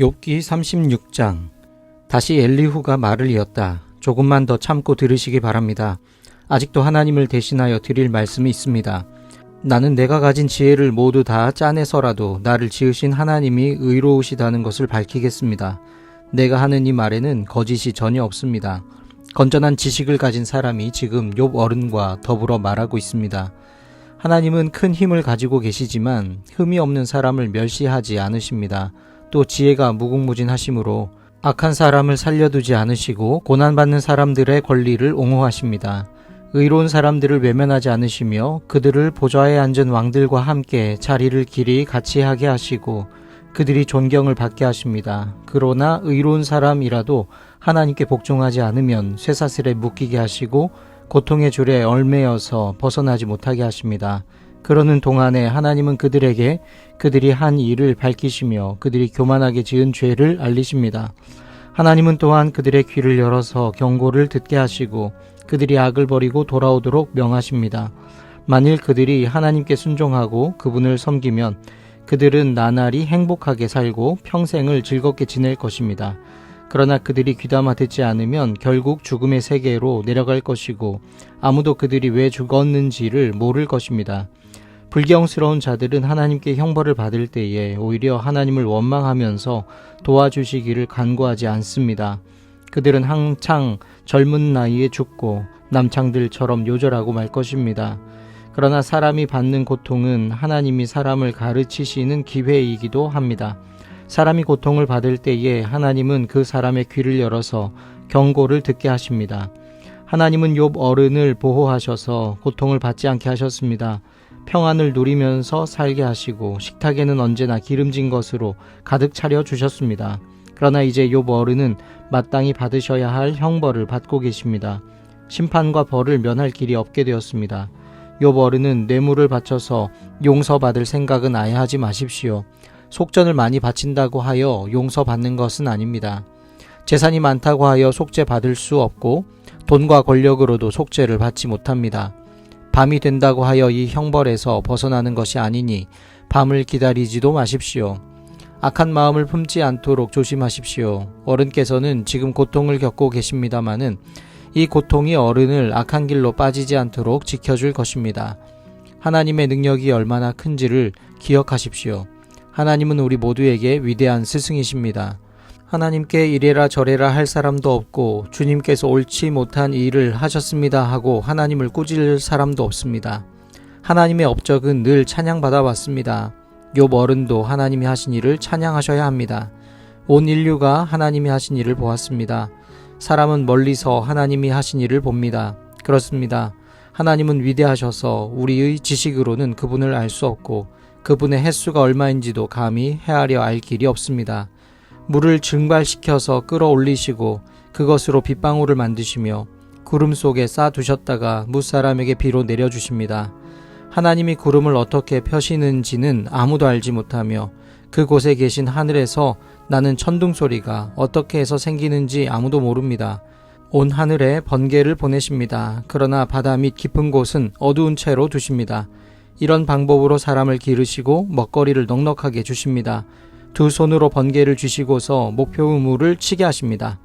욥기 36장. 다시 엘리후가 말을 이었다. 조금만 더 참고 들으시기 바랍니다. 아직도 하나님을 대신하여 드릴 말씀이 있습니다. 나는 내가 가진 지혜를 모두 다 짜내서라도 나를 지으신 하나님이 의로우시다는 것을 밝히겠습니다. 내가 하는 이 말에는 거짓이 전혀 없습니다. 건전한 지식을 가진 사람이 지금 욥 어른과 더불어 말하고 있습니다. 하나님은 큰 힘을 가지고 계시지만 흠이 없는 사람을 멸시하지 않으십니다. 또 지혜가 무궁무진하심으로 악한 사람을 살려두지 않으시고 고난받는 사람들의 권리를 옹호하십니다. 의로운 사람들을 외면하지 않으시며 그들을 보좌에 앉은 왕들과 함께 자리를 길이 같이 하게 하시고 그들이 존경을 받게 하십니다. 그러나 의로운 사람이라도 하나님께 복종하지 않으면 쇠사슬에 묶이게 하시고 고통의 줄에 얽매여서 벗어나지 못하게 하십니다. 그러는 동안에 하나님은 그들에게 그들이 한 일을 밝히시며 그들이 교만하게 지은 죄를 알리십니다. 하나님은 또한 그들의 귀를 열어서 경고를 듣게 하시고 그들이 악을 버리고 돌아오도록 명하십니다. 만일 그들이 하나님께 순종하고 그분을 섬기면 그들은 나날이 행복하게 살고 평생을 즐겁게 지낼 것입니다. 그러나 그들이 귀담아 듣지 않으면 결국 죽음의 세계로 내려갈 것이고 아무도 그들이 왜 죽었는지를 모를 것입니다. 불경스러운 자들은 하나님께 형벌을 받을 때에 오히려 하나님을 원망하면서 도와주시기를 간구하지 않습니다. 그들은 한창 젊은 나이에 죽고 남창들처럼 요절하고 말 것입니다. 그러나 사람이 받는 고통은 하나님이 사람을 가르치시는 기회이기도 합니다. 사람이 고통을 받을 때에 하나님은 그 사람의 귀를 열어서 경고를 듣게 하십니다. 하나님은 욥 어른을 보호하셔서 고통을 받지 않게 하셨습니다. 평안을 누리면서 살게 하시고 식탁에는 언제나 기름진 것으로 가득 차려 주셨습니다. 그러나 이제 욥 어른은 마땅히 받으셔야 할 형벌을 받고 계십니다. 심판과 벌을 면할 길이 없게 되었습니다. 욥 어른은 뇌물을 바쳐서 용서받을 생각은 아예 하지 마십시오. 속전을 많이 바친다고 하여 용서받는 것은 아닙니다. 재산이 많다고 하여 속죄 받을 수 없고 돈과 권력으로도 속죄를 받지 못합니다. 밤이 된다고 하여 이 형벌에서 벗어나는 것이 아니니 밤을 기다리지도 마십시오. 악한 마음을 품지 않도록 조심하십시오. 어른께서는 지금 고통을 겪고 계십니다마는 이 고통이 어른을 악한 길로 빠지지 않도록 지켜줄 것입니다. 하나님의 능력이 얼마나 큰지를 기억하십시오. 하나님은 우리 모두에게 위대한 스승이십니다. 하나님께 이래라 저래라 할 사람도 없고 주님께서 옳지 못한 일을 하셨습니다 하고 하나님을 꾸짖을 사람도 없습니다. 하나님의 업적은 늘 찬양받아 왔습니다. 욥 어른도 하나님이 하신 일을 찬양하셔야 합니다. 온 인류가 하나님이 하신 일을 보았습니다. 사람은 멀리서 하나님이 하신 일을 봅니다. 그렇습니다. 하나님은 위대하셔서 우리의 지식으로는 그분을 알 수 없고 그분의 횟수가 얼마인지도 감히 헤아려 알 길이 없습니다. 물을 증발시켜서 끌어올리시고 그것으로 빗방울을 만드시며 구름 속에 쌓아두셨다가 무사람에게 비로 내려주십니다. 하나님이 구름을 어떻게 펴시는지는 아무도 알지 못하며 그곳에 계신 하늘에서 나는 천둥 소리가 어떻게 해서 생기는지 아무도 모릅니다. 온 하늘에 번개를 보내십니다. 그러나 바다 및 깊은 곳은 어두운 채로 두십니다. 이런 방법으로 사람을 기르시고 먹거리를 넉넉하게 주십니다. 두 손으로 번개를 쥐시고서 목표 우물을 치게 하십니다.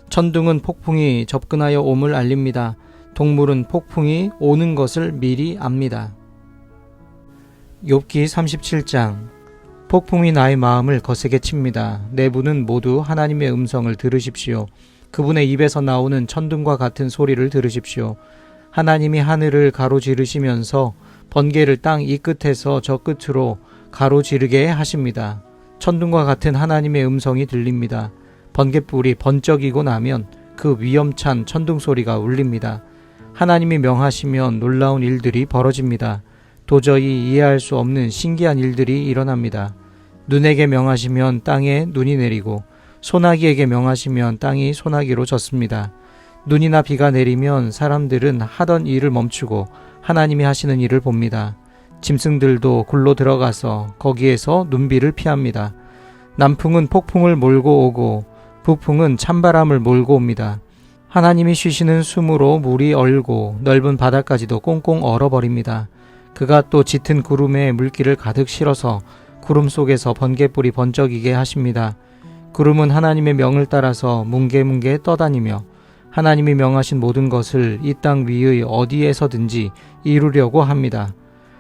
천둥은 폭풍이 접근하여 옴을 알립니다. 동물은 폭풍이 오는 것을 미리 압니다. 욥기 37장. 폭풍이 나의 마음을 거세게 칩니다. 내부는 모두 하나님의 음성을 들으십시오. 그분의 입에서 나오는 천둥과 같은 소리를 들으십시오. 하나님이 하늘을 가로지르시면서 번개를 땅 이 끝에서 저 끝으로 가로지르게 하십니다. 천둥과 같은 하나님의 음성이 들립니다. 번갯불이 번쩍이고 나면 그 위험찬 천둥 소리가 울립니다. 하나님이 명하시면 놀라운 일들이 벌어집니다. 도저히 이해할 수 없는 신기한 일들이 일어납니다. 눈에게 명하시면 땅에 눈이 내리고 소나기에게 명하시면 땅이 소나기로 젖습니다. 눈이나 비가 내리면 사람들은 하던 일을 멈추고 하나님이 하시는 일을 봅니다. 짐승들도 굴로 들어가서 거기에서 눈비를 피합니다. 남풍은 폭풍을 몰고 오고 북풍은 찬바람을 몰고 옵니다. 하나님이 쉬시는 숨으로 물이 얼고 넓은 바다까지도 꽁꽁 얼어버립니다. 그가 또 짙은 구름에 물기를 가득 실어서 구름 속에서 번갯불이 번쩍이게 하십니다. 구름은 하나님의 명을 따라서 뭉게뭉게 떠다니며 하나님이 명하신 모든 것을 이 땅 위의 어디에서든지 이루려고 합니다.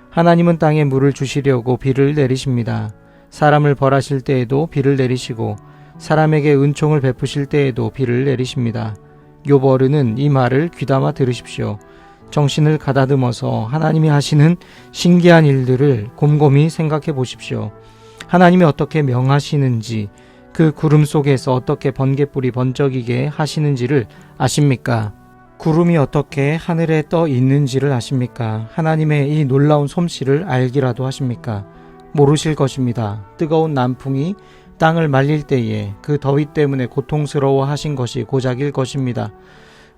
하나님은 땅에 물을 주시려고 비를 내리십니다. 사람을 벌하실 때에도 비를 내리시고 사람에게 은총을 베푸실 때에도 비를 내리십니다. 욥 어른은 이 말을 귀담아 들으십시오. 정신을 가다듬어서 하나님이 하시는 신기한 일들을 곰곰이 생각해 보십시오. 하나님이 어떻게 명하시는지, 그 구름 속에서 어떻게 번개불이 번쩍이게 하시는지를 아십니까? 구름이 어떻게 하늘에 떠 있는지를 아십니까? 하나님의 이 놀라운 솜씨를 알기라도 하십니까? 모르실 것입니다. 뜨거운 남풍이 땅을 말릴 때에 그 더위 때문에 고통스러워 하신 것이 고작일 것입니다.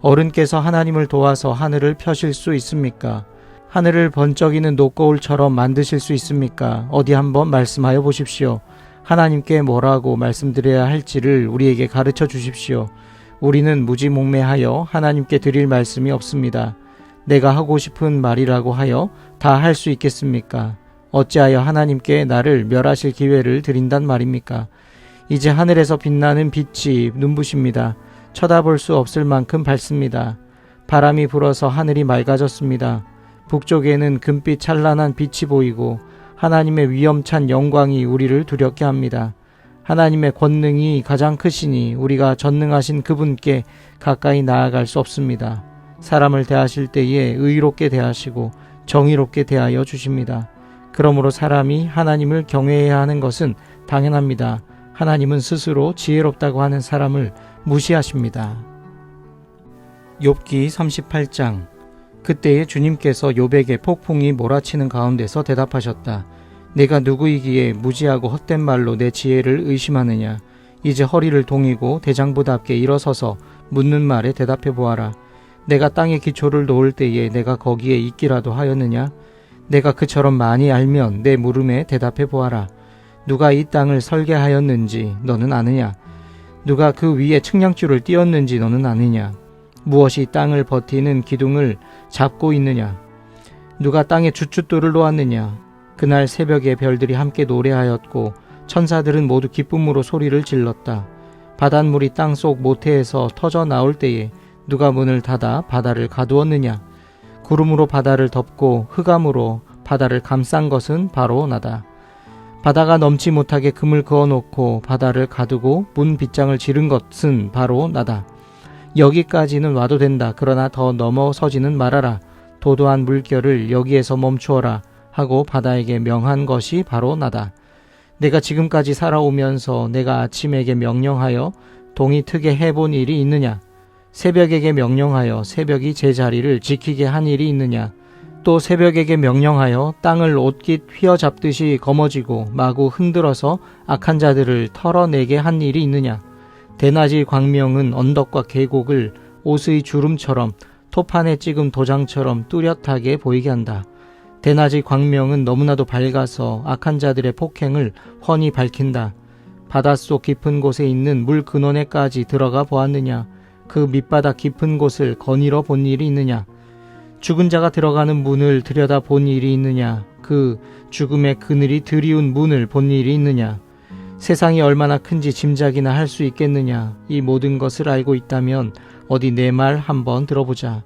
어른께서 하나님을 도와서 하늘을 펴실 수 있습니까? 하늘을 번쩍이는 노거울처럼 만드실 수 있습니까? 어디 한번 말씀하여 보십시오. 하나님께 뭐라고 말씀드려야 할지를 우리에게 가르쳐 주십시오. 우리는 무지몽매하여 하나님께 드릴 말씀이 없습니다. 내가 하고 싶은 말이라고 하여 다 할 수 있겠습니까? 어찌하여 하나님께 나를 멸하실 기회를 드린단 말입니까? 이제 하늘에서 빛나는 빛이 눈부십니다. 쳐다볼 수 없을 만큼 밝습니다. 바람이 불어서 하늘이 맑아졌습니다. 북쪽에는 금빛 찬란한 빛이 보이고 하나님의 위엄찬 영광이 우리를 두렵게 합니다. 하나님의 권능이 가장 크시니 우리가 전능하신 그분께 가까이 나아갈 수 없습니다. 사람을 대하실 때에 의롭게 대하시고 정의롭게 대하여 주십니다. 그러므로 사람이 하나님을 경외해야 하는 것은 당연합니다. 하나님은 스스로 지혜롭다고 하는 사람을 무시하십니다. 욥기 38장. 그때에 주님께서 욥에게 폭풍이 몰아치는 가운데서 대답하셨다. 내가 누구이기에 무지하고 헛된 말로 내 지혜를 의심하느냐. 이제 허리를 동이고 대장부답게 일어서서 묻는 말에 대답해 보아라. 내가 땅에 기초를 놓을 때에 내가 거기에 있기라도 하였느냐. 내가 그처럼 많이 알면 내 물음에 대답해 보아라. 누가 이 땅을 설계하였는지 너는 아느냐. 누가 그 위에 측량줄을 띄었는지 너는 아느냐. 무엇이 땅을 버티는 기둥을 잡고 있느냐. 누가 땅에 주춧돌을 놓았느냐. 그날 새벽에 별들이 함께 노래하였고 천사들은 모두 기쁨으로 소리를 질렀다. 바닷물이 땅속 모태에서 터져 나올 때에 누가 문을 닫아 바다를 가두었느냐. 구름으로 바다를 덮고 흑암으로 바다를 감싼 것은 바로 나다. 바다가 넘지 못하게 금을 그어놓고 바다를 가두고 문 빗장을 지른 것은 바로 나다. 여기까지는 와도 된다. 그러나 더 넘어서지는 말아라. 도도한 물결을 여기에서 멈추어라 하고 바다에게 명한 것이 바로 나다. 내가 지금까지 살아오면서 내가 아침에게 명령하여 동이 트게 해본 일이 있느냐. 새벽에게 명령하여 새벽이 제 자리를 지키게 한 일이 있느냐. 또 새벽에게 명령하여 땅을 옷깃 휘어잡듯이 거머쥐고 마구 흔들어서 악한 자들을 털어내게 한 일이 있느냐. 대낮의 광명은 언덕과 계곡을 옷의 주름처럼 토판에 찍은 도장처럼 뚜렷하게 보이게 한다. 대낮의 광명은 너무나도 밝아서 악한 자들의 폭행을 훤히 밝힌다. 바닷속 깊은 곳에 있는 물 근원에까지 들어가 보았느냐. 그 밑바닥 깊은 곳을 거닐어 본 일이 있느냐. 죽은 자가 들어가는 문을 들여다 본 일이 있느냐. 그 죽음의 그늘이 드리운 문을 본 일이 있느냐. 세상이 얼마나 큰지 짐작이나 할 수 있겠느냐. 이 모든 것을 알고 있다면 어디 내 말 한번 들어보자.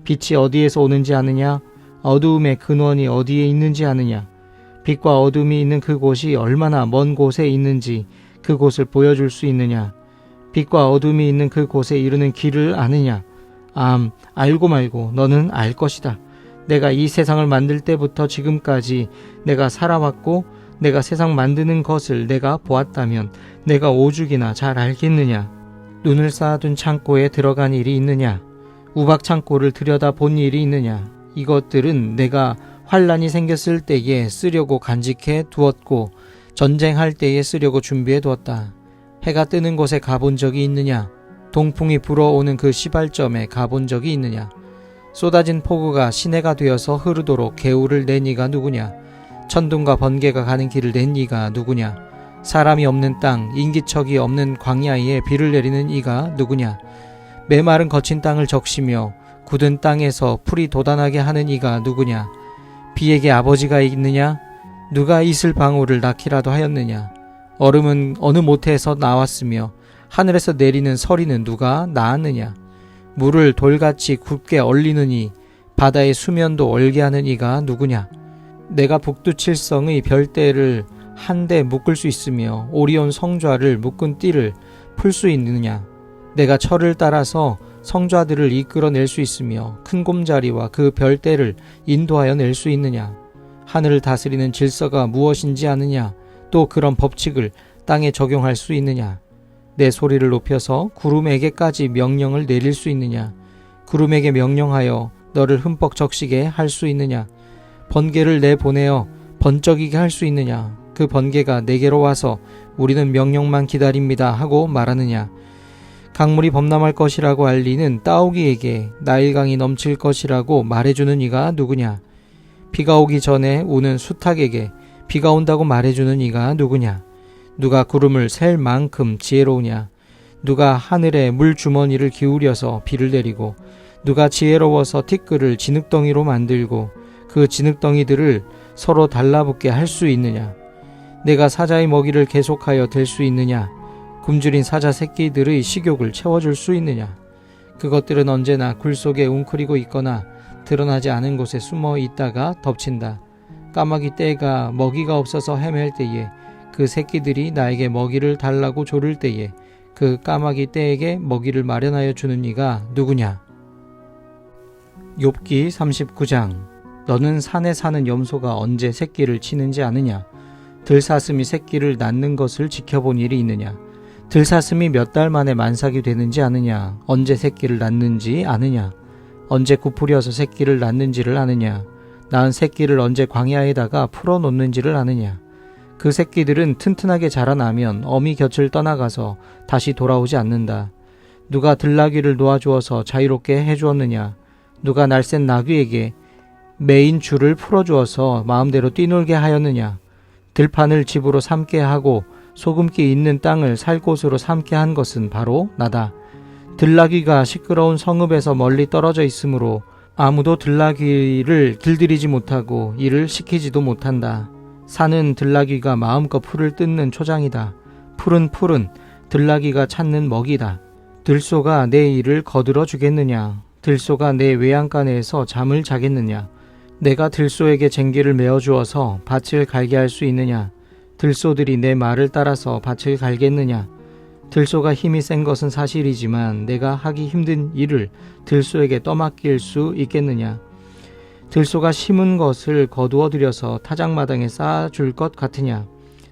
빛이 어디에서 오는지 아느냐. 어두움의 근원이 어디에 있는지 아느냐. 빛과 어둠이 있는 그곳이 얼마나 먼 곳에 있는지 그곳을 보여줄 수 있느냐. 빛과 어둠이 있는 그곳에 이르는 길을 아느냐. 알고 말고 너는 알 것이다. 내가 이 세상을 만들 때부터 지금까지 내가 살아왔고 내가 세상 만드는 것을 내가 보았다면 내가 오죽이나 잘 알겠느냐. 눈을 쌓아둔 창고에 들어간 일이 있느냐. 우박 창고를 들여다 본 일이 있느냐. 이것들은 내가 환란이 생겼을 때에 쓰려고 간직해 두었고 전쟁할 때에 쓰려고 준비해 두었다. 해가 뜨는 곳에 가본 적이 있느냐. 동풍이 불어오는 그 시발점에 가본 적이 있느냐. 쏟아진 폭우가 시내가 되어서 흐르도록 개울을 낸 이가 누구냐. 천둥과 번개가 가는 길을 낸 이가 누구냐. 사람이 없는 땅, 인기척이 없는 광야에 비를 내리는 이가 누구냐. 메마른 거친 땅을 적시며 굳은 땅에서 풀이 돋아나게 하는 이가 누구냐. 비에게 아버지가 있느냐. 누가 이슬 방울을 낳기라도 하였느냐. 얼음은 어느 모태에서 나왔으며 하늘에서 내리는 서리는 누가 낳았느냐? 물을 돌같이 굵게 얼리느니 바다의 수면도 얼게 하는 이가 누구냐? 내가 북두칠성의 별대를 한데 묶을 수 있으며 오리온 성좌를 묶은 띠를 풀 수 있느냐? 내가 철을 따라서 성좌들을 이끌어낼 수 있으며 큰 곰자리와 그 별대를 인도하여 낼 수 있느냐? 하늘을 다스리는 질서가 무엇인지 아느냐? 또 그런 법칙을 땅에 적용할 수 있느냐? 내 소리를 높여서 구름에게까지 명령을 내릴 수 있느냐? 구름에게 명령하여 너를 흠뻑 적시게 할 수 있느냐? 번개를 내보내어 번쩍이게 할 수 있느냐? 그 번개가 내게로 와서 우리는 명령만 기다립니다 하고 말하느냐? 강물이 범람할 것이라고 알리는 따오기에게 나일강이 넘칠 것이라고 말해주는 이가 누구냐? 비가 오기 전에 우는 수탉에게 비가 온다고 말해주는 이가 누구냐? 누가 구름을 셀 만큼 지혜로우냐? 누가 하늘에 물주머니를 기울여서 비를 내리고 누가 지혜로워서 티끌을 진흙덩이로 만들고 그 진흙덩이들을 서로 달라붙게 할 수 있느냐? 내가 사자의 먹이를 계속하여 댈 수 있느냐? 굶주린 사자 새끼들의 식욕을 채워줄 수 있느냐? 그것들은 언제나 굴 속에 웅크리고 있거나 드러나지 않은 곳에 숨어 있다가 덮친다. 까마귀 떼가 먹이가 없어서 헤맬 때에 그 새끼들이 나에게 먹이를 달라고 조를 때에 그 까마귀 떼에게 먹이를 마련하여 주는 이가 누구냐? 욥기 39장. 너는 산에 사는 염소가 언제 새끼를 치는지 아느냐? 들사슴이 새끼를 낳는 것을 지켜본 일이 있느냐? 들사슴이 몇 달 만에 만삭이 되는지 아느냐? 언제 새끼를 낳는지 아느냐? 언제 구풀이어서 새끼를 낳는지를 아느냐? 낳은 새끼를 언제 광야에다가 풀어놓는지를 아느냐? 그 새끼들은 튼튼하게 자라나면 어미 곁을 떠나가서 다시 돌아오지 않는다. 누가 들나귀를 놓아주어서 자유롭게 해주었느냐? 누가 날쌘 나귀에게 매인 줄을 풀어주어서 마음대로 뛰놀게 하였느냐? 들판을 집으로 삼게 하고 소금기 있는 땅을 살 곳으로 삼게 한 것은 바로 나다. 들나귀가 시끄러운 성읍에서 멀리 떨어져 있으므로 아무도 들나귀를 길들이지 못하고 일을 시키지도 못한다. 산은 들나귀가 마음껏 풀을 뜯는 초장이다. 풀은 들나귀가 찾는 먹이다. 들소가 내 일을 거들어 주겠느냐? 들소가 내 외양간에서 잠을 자겠느냐? 내가 들소에게 쟁기를 메어주어서 밭을 갈게 할 수 있느냐? 들소들이 내 말을 따라서 밭을 갈겠느냐? 들소가 힘이 센 것은 사실이지만 내가 하기 힘든 일을 들소에게 떠맡길 수 있겠느냐? 들소가 심은 것을 거두어 들여서 타작마당에 쌓아줄 것 같으냐?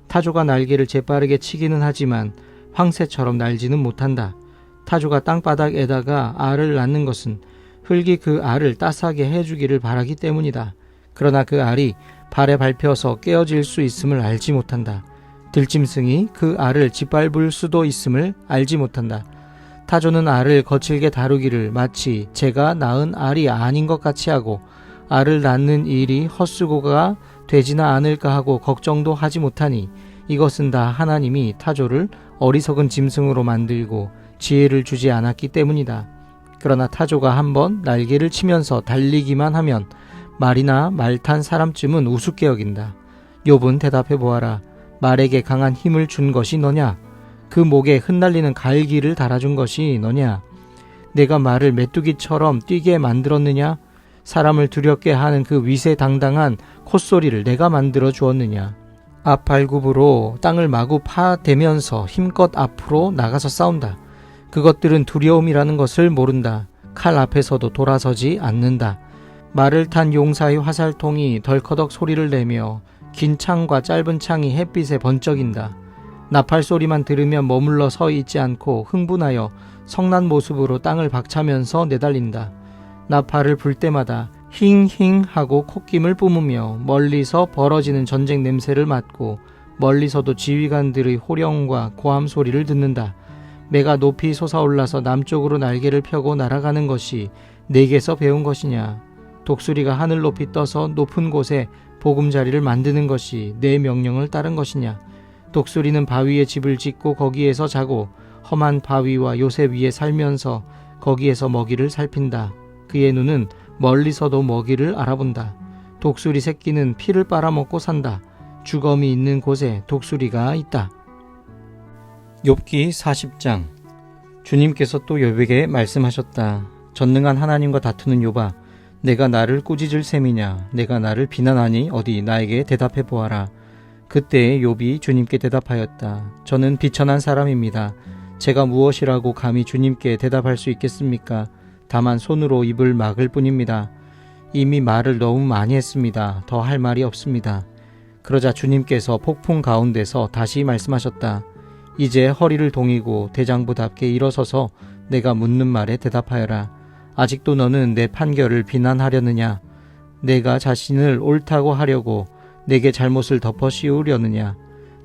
타조가 날개를 재빠르게 치기는 하지만 황새처럼 날지는 못한다. 타조가 땅바닥에다가 알을 낳는 것은 흙이 그 알을 따스하게 해주기를 바라기 때문이다. 그러나 그 알이 발에 밟혀서 깨어질 수 있음을 알지 못한다. 들짐승이 그 알을 짓밟을 수도 있음을 알지 못한다. 타조는 알을 거칠게 다루기를 마치 제가 낳은 알이 아닌 것 같이 하고 알을 낳는 일이 헛수고가 되지나 않을까 하고 걱정도 하지 못하니 이것은 다 하나님이 타조를 어리석은 짐승으로 만들고 지혜를 주지 않았기 때문이다. 그러나 타조가 한번 날개를 치면서 달리기만 하면 말이나 말 탄 사람쯤은 우습게 여긴다. 욥은 대답해 보아라. 말에게 강한 힘을 준 것이 너냐? 그 목에 흩날리는 갈기를 달아준 것이 너냐? 내가 말을 메뚜기처럼 뛰게 만들었느냐? 사람을 두렵게 하는 그 위세당당한 콧소리를 내가 만들어 주었느냐? 앞발굽으로 땅을 마구 파대면서 힘껏 앞으로 나가서 싸운다. 그것들은 두려움이라는 것을 모른다. 칼 앞에서도 돌아서지 않는다. 말을 탄 용사의 화살통이 덜커덕 소리를 내며 긴 창과 짧은 창이 햇빛에 번쩍인다. 나팔 소리만 들으면 머물러 서 있지 않고 흥분하여 성난 모습으로 땅을 박차면서 내달린다. 나팔을 불 때마다 힝힝 하고 콧김을 뿜으며 멀리서 벌어지는 전쟁 냄새를 맡고 멀리서도 지휘관들의 호령과 고함 소리를 듣는다. 매가 높이 솟아올라서 남쪽으로 날개를 펴고 날아가는 것이 내게서 배운 것이냐? 독수리가 하늘 높이 떠서 높은 곳에 보금자리를 만드는 것이 내 명령을 따른 것이냐? 독수리는 바위에 집을 짓고 거기에서 자고 험한 바위와 요새 위에 살면서 거기에서 먹이를 살핀다. 그의 눈은 멀리서도 먹이를 알아본다. 독수리 새끼는 피를 빨아먹고 산다. 주검이 있는 곳에 독수리가 있다. 욥기 40장. 주님께서 또 욥에게 말씀하셨다. 전능한 하나님과 다투는 욥아, 내가 나를 꾸짖을 셈이냐? 내가 나를 비난하니 어디 나에게 대답해 보아라. 그때 욥이 주님께 대답하였다. 저는 비천한 사람입니다. 제가 무엇이라고 감히 주님께 대답할 수 있겠습니까? 다만 손으로 입을 막을 뿐입니다. 이미 말을 너무 많이 했습니다. 더 할 말이 없습니다. 그러자 주님께서 폭풍 가운데서 다시 말씀하셨다. 이제 허리를 동이고 대장부답게 일어서서 내가 묻는 말에 대답하여라. 아직도 너는 내 판결을 비난하려느냐? 내가 자신을 옳다고 하려고 내게 잘못을 덮어 씌우려느냐?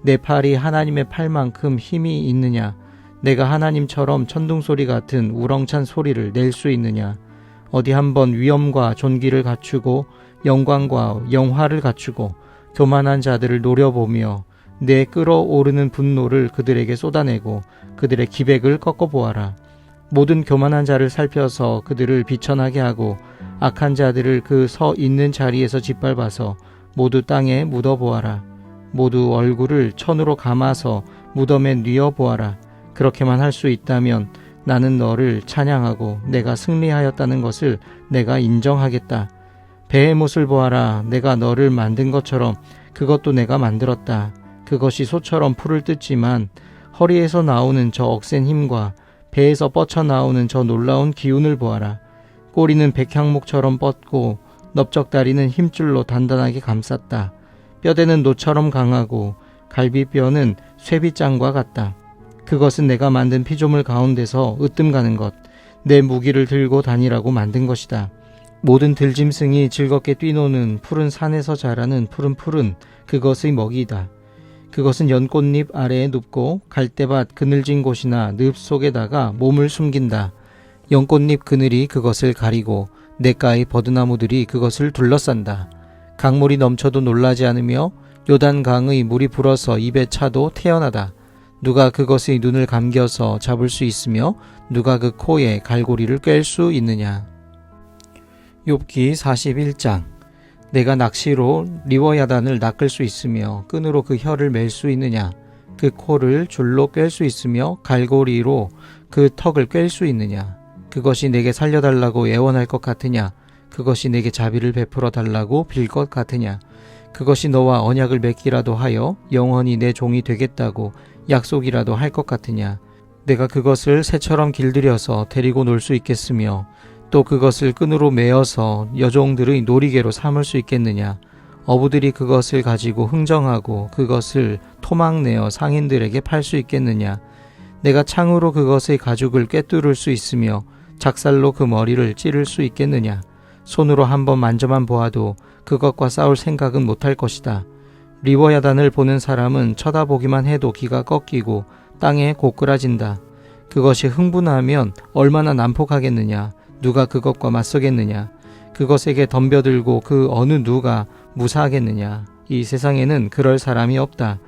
내 팔이 하나님의 팔만큼 힘이 있느냐? 내가 하나님처럼 천둥소리 같은 우렁찬 소리를 낼 수 있느냐? 어디 한번 위엄과 존귀를 갖추고 영광과 영화를 갖추고 교만한 자들을 노려보며 내 끓어오르는 분노를 그들에게 쏟아내고 그들의 기백을 꺾어보아라. 모든 교만한 자를 살펴서 그들을 비천하게 하고 악한 자들을 그 서 있는 자리에서 짓밟아서 모두 땅에 묻어보아라. 모두 얼굴을 천으로 감아서 무덤에 뉘어보아라. 그렇게만 할 수 있다면 나는 너를 찬양하고 내가 승리하였다는 것을 내가 인정하겠다. 배의 못을 보아라. 내가 너를 만든 것처럼 그것도 내가 만들었다. 그것이 소처럼 풀을 뜯지만 허리에서 나오는 저 억센 힘과 배에서 뻗쳐나오는 저 놀라운 기운을 보아라. 꼬리는 백향목처럼 뻗고 넓적다리는 힘줄로 단단하게 감쌌다. 뼈대는 노처럼 강하고 갈비뼈는 쇠빗장과 같다. 그것은 내가 만든 피조물 가운데서 으뜸가는 것, 내 무기를 들고 다니라고 만든 것이다. 모든 들짐승이 즐겁게 뛰노는 푸른 산에서 자라는 푸른 풀은 그것의 먹이다. 그것은 연꽃잎 아래에 눕고 갈대밭 그늘진 곳이나 늪 속에다가 몸을 숨긴다. 연꽃잎 그늘이 그것을 가리고 냇가의 버드나무들이 그것을 둘러싼다. 강물이 넘쳐도 놀라지 않으며 요단강의 물이 불어서 입에 차도 태어나다. 누가 그것의 눈을 감겨서 잡을 수 있으며 누가 그 코에 갈고리를 꿰을 수 있느냐. 욥기 41장. 내가 낚시로 리워야단을 낚을 수 있으며 끈으로 그 혀를 맬 수 있느냐. 그 코를 줄로 꿰을 수 있으며 갈고리로 그 턱을 꿰을 수 있느냐. 그것이 내게 살려달라고 애원할 것 같으냐. 그것이 내게 자비를 베풀어 달라고 빌 것 같으냐. 그것이 너와 언약을 맺기라도 하여 영원히 내 종이 되겠다고 약속이라도 할 것 같으냐. 내가 그것을 새처럼 길들여서 데리고 놀 수 있겠으며 또 그것을 끈으로 매어서 여종들의 놀이개로 삼을 수 있겠느냐. 어부들이 그것을 가지고 흥정하고 그것을 토막내어 상인들에게 팔 수 있겠느냐. 내가 창으로 그것의 가죽을 꿰뚫을 수 있으며 작살로 그 머리를 찌를 수 있겠느냐. 손으로 한번 만져만 보아도 그것과 싸울 생각은 못할 것이다. 리워야단을 보는 사람은 쳐다보기만 해도 기가 꺾이고 땅에 고꾸라진다. 그것이 흥분하면 얼마나 난폭하겠느냐. 누가 그것과 맞서겠느냐. 그것에게 덤벼들고 그 어느 누가 무사하겠느냐. 이 세상에는 그럴 사람이 없다.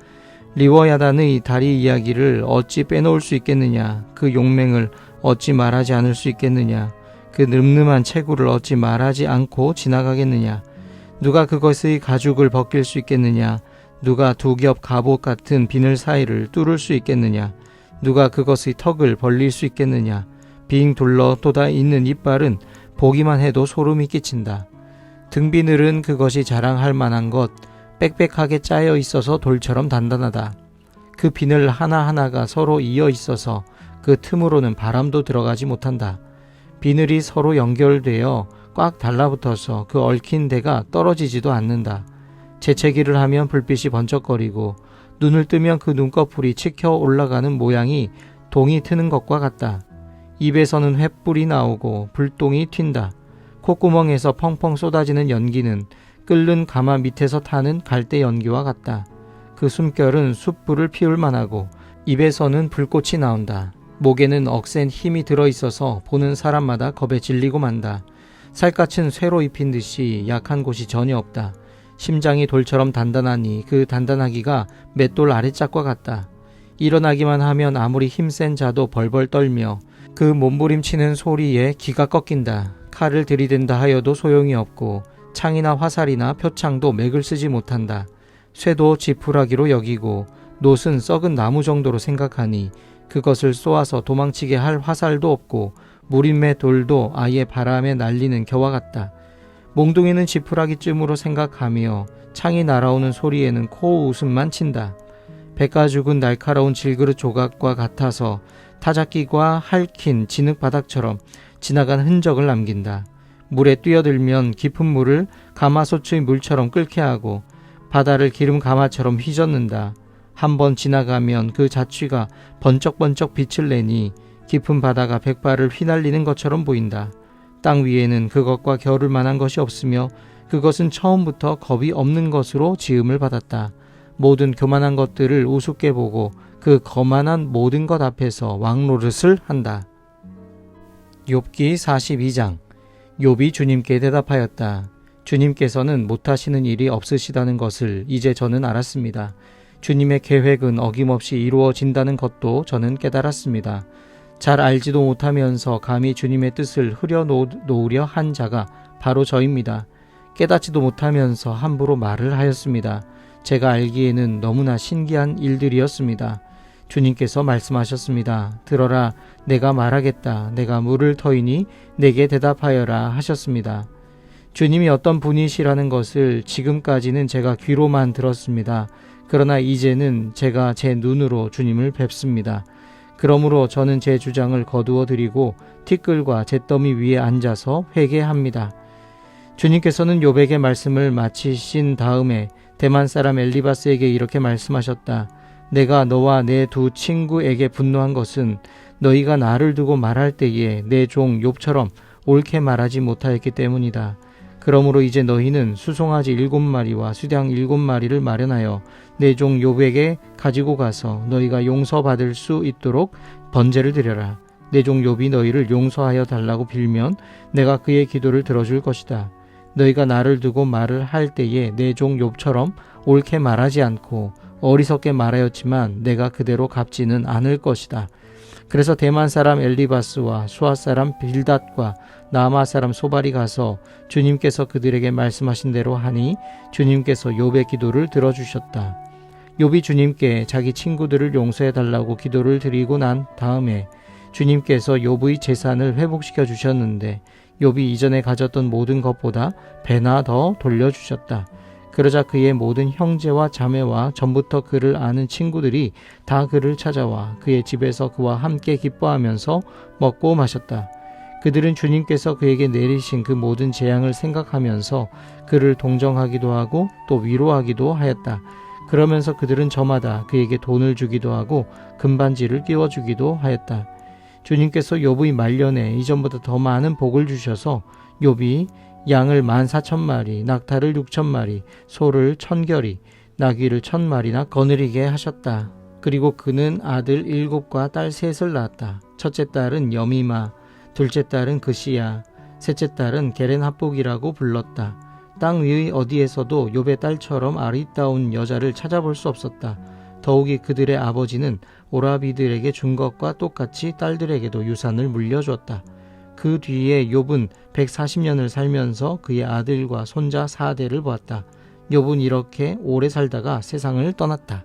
리워야단의 다리 이야기를 어찌 빼놓을 수 있겠느냐. 그 용맹을 어찌 말하지 않을 수 있겠느냐. 그 늠름한 체구를 어찌 말하지 않고 지나가겠느냐. 누가 그것의 가죽을 벗길 수 있겠느냐. 누가 두 겹 갑옷 같은 비늘 사이를 뚫을 수 있겠느냐. 누가 그것의 턱을 벌릴 수 있겠느냐. 빙 둘러 돋아 있는 이빨은 보기만 해도 소름이 끼친다. 등비늘은 그것이 자랑할 만한 것, 빽빽하게 짜여 있어서 돌처럼 단단하다. 그 비늘 하나하나가 서로 이어 있어서 그 틈으로는 바람도 들어가지 못한다. 비늘이 서로 연결되어 꽉 달라붙어서 그 얽힌 데가 떨어지지도 않는다. 재채기를 하면 불빛이 번쩍거리고 눈을 뜨면 그 눈꺼풀이 치켜 올라가는 모양이 동이 트는 것과 같다. 입에서는 횃불이 나오고 불똥이 튄다. 콧구멍에서 펑펑 쏟아지는 연기는 끓는 가마 밑에서 타는 갈대 연기와 같다. 그 숨결은 숯불을 피울 만하고 입에서는 불꽃이 나온다. 목에는 억센 힘이 들어있어서 보는 사람마다 겁에 질리고 만다. 살갗은 쇠로 입힌 듯이 약한 곳이 전혀 없다. 심장이 돌처럼 단단하니 그 단단하기가 맷돌 아래짝과 같다. 일어나기만 하면 아무리 힘센 자도 벌벌 떨며 그 몸부림치는 소리에 기가 꺾인다. 칼을 들이댄다 하여도 소용이 없고 창이나 화살이나 표창도 맥을 쓰지 못한다. 쇠도 지푸라기로 여기고 놋은 썩은 나무 정도로 생각하니 그것을 쏘아서 도망치게 할 화살도 없고 무림의 돌도 아예 바람에 날리는 겨와 같다. 몽둥이는 지푸라기쯤으로 생각하며 창이 날아오는 소리에는 코웃음만 친다. 백가죽은 날카로운 질그릇 조각과 같아서 타작기가 핥힌 진흙바닥처럼 지나간 흔적을 남긴다. 물에 뛰어들면 깊은 물을 가마솥의 물처럼 끓게 하고 바다를 기름 가마처럼 휘젓는다. 한번 지나가면 그 자취가 번쩍번쩍 빛을 내니 깊은 바다가 백발을 휘날리는 것처럼 보인다. 땅 위에는 그것과 겨룰 만한 것이 없으며 그것은 처음부터 겁이 없는 것으로 지음을 받았다. 모든 교만한 것들을 우습게 보고 그 거만한 모든 것 앞에서 왕노릇을 한다. 욥기 42장. 욥이 주님께 대답하였다. 주님께서는 못하시는 일이 없으시다는 것을 이제 저는 알았습니다. 주님의 계획은 어김없이 이루어진다는 것도 저는 깨달았습니다. 잘 알지도 못하면서 감히 주님의 뜻을 흐려놓으려 한 자가 바로 저입니다. 깨닫지도 못하면서 함부로 말을 하였습니다. 제가 알기에는 너무나 신기한 일들이었습니다. 주님께서 말씀하셨습니다. 들어라, 내가 말하겠다. 내가 물을 터이니 내게 대답하여라 하셨습니다. 주님이 어떤 분이시라는 것을 지금까지는 제가 귀로만 들었습니다. 그러나 이제는 제가 제 눈으로 주님을 뵙습니다. 그러므로 저는 제 주장을 거두어 드리고 티끌과 잿더미 위에 앉아서 회개합니다. 주님께서는 욥에게 말씀을 마치신 다음에 대만 사람 엘리바스에게 이렇게 말씀하셨다. 내가 너와 내 두 친구에게 분노한 것은 너희가 나를 두고 말할 때에 내 종 욥처럼 옳게 말하지 못하였기 때문이다. 그러므로 이제 너희는 수송아지 7마리와 수량 7마리를 마련하여 내 종 욥에게 가지고 가서 너희가 용서받을 수 있도록 번제를 드려라. 내 종 욥이 너희를 용서하여 달라고 빌면 내가 그의 기도를 들어줄 것이다. 너희가 나를 두고 말을 할 때에 내 종 욥처럼 옳게 말하지 않고 어리석게 말하였지만 내가 그대로 갚지는 않을 것이다. 그래서 대만 사람 엘리바스와 수아 사람 빌닷과 나마 사람 소발이 가서 주님께서 그들에게 말씀하신 대로 하니 주님께서 욥의 기도를 들어주셨다. 욥이 주님께 자기 친구들을 용서해 달라고 기도를 드리고 난 다음에 주님께서 욥의 재산을 회복시켜 주셨는데 욥이 이전에 가졌던 모든 것보다 배나 더 돌려주셨다. 그러자 그의 모든 형제와 자매와 전부터 그를 아는 친구들이 다 그를 찾아와 그의 집에서 그와 함께 기뻐하면서 먹고 마셨다. 그들은 주님께서 그에게 내리신 그 모든 재앙을 생각하면서 그를 동정하기도 하고 또 위로하기도 하였다. 그러면서 그들은 저마다 그에게 돈을 주기도 하고 금반지를 끼워주기도 하였다. 주님께서 욥의 말년에 이전보다 더 많은 복을 주셔서 욥이 양을 14,000마리, 낙타를 6,000마리, 소를 1,000결이, 나귀를 1,000마리나 거느리게 하셨다. 그리고 그는 아들 7과 딸 3을 낳았다. 첫째 딸은 여미마, 둘째 딸은 그시야, 셋째 딸은 게렌합복이라고 불렀다. 땅 위의 어디에서도 욥의 딸처럼 아리따운 여자를 찾아볼 수 없었다. 더욱이 그들의 아버지는 오라비들에게 준 것과 똑같이 딸들에게도 유산을 물려주었다. 그 뒤에 욥은 140년을 살면서 그의 아들과 손자 4대를 보았다. 욥은 이렇게 오래 살다가 세상을 떠났다.